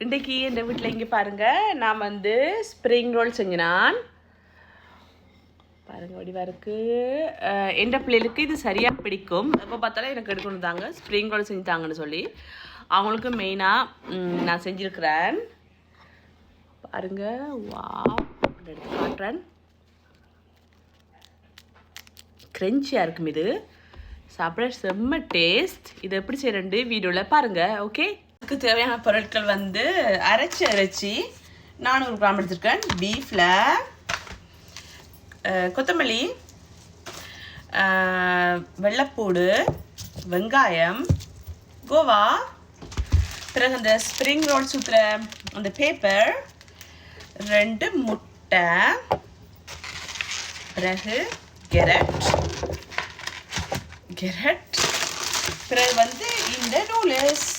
இன்றைக்கு என் வீட்டில் இங்கே பாருங்கள், நான் வந்து ஸ்ப்ரிங் ரோல் செஞ்சினான். பாருங்கள் வடிவாக இருக்குது. எந்த பிள்ளைகளுக்கு இது சரியாக பிடிக்கும். எப்போ பார்த்தாலும் எனக்கு எடுக்கணும் தாங்க, ஸ்ப்ரிங் ரோல் செஞ்சு தாங்கன்னு சொல்லி அவங்களுக்கு மெயினாக நான் செஞ்சுருக்கிறேன். பாருங்கள், வா எடுத்து காட்டுறேன். க்ரன்ச்சியாக இருக்கும், இது சாப்பிட செம்ம டேஸ்ட். இது எப்படி செய்யறேன்னு வீடியோவில் பாருங்கள். ஓகே, இதுக்கு தேவையான பொருட்கள் வந்து அரைச்சி 400 கிராம் எடுத்துருக்கேன். பீஃபில் கொத்தமல்லி, வெள்ளைப்பூடு, வெங்காயம், கோவா, பிறகு அந்த ஸ்ப்ரிங் ரோல் சுற்றுற அந்த பேப்பர், 2 முட்டை, பிறகு கேரட், பிறகு வந்து இந்த நூடுல்ஸ்.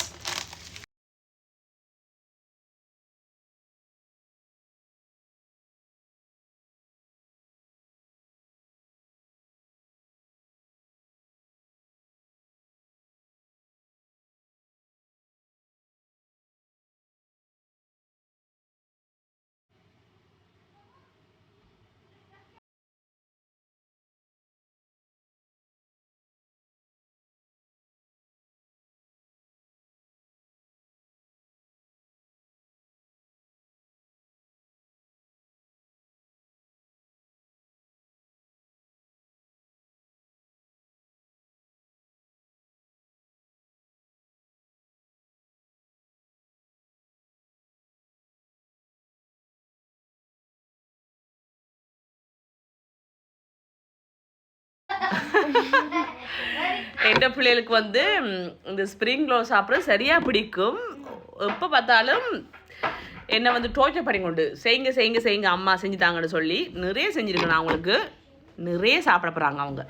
எந்த பிள்ளைகளுக்கு வந்து இந்த ஸ்ப்ரிங் ரோல் சாப்பிட்றது சரியாக பிடிக்கும். எப்போ பார்த்தாலும் என்னை வந்து டோர்ச்சர் பண்ணி கொண்டு செய்யுங்க அம்மா செஞ்சு தாங்கன்னு சொல்லி நிறைய செஞ்சுருக்கேன். நான் அவங்களுக்கு நிறைய சாப்பிட போகிறாங்க அவங்க.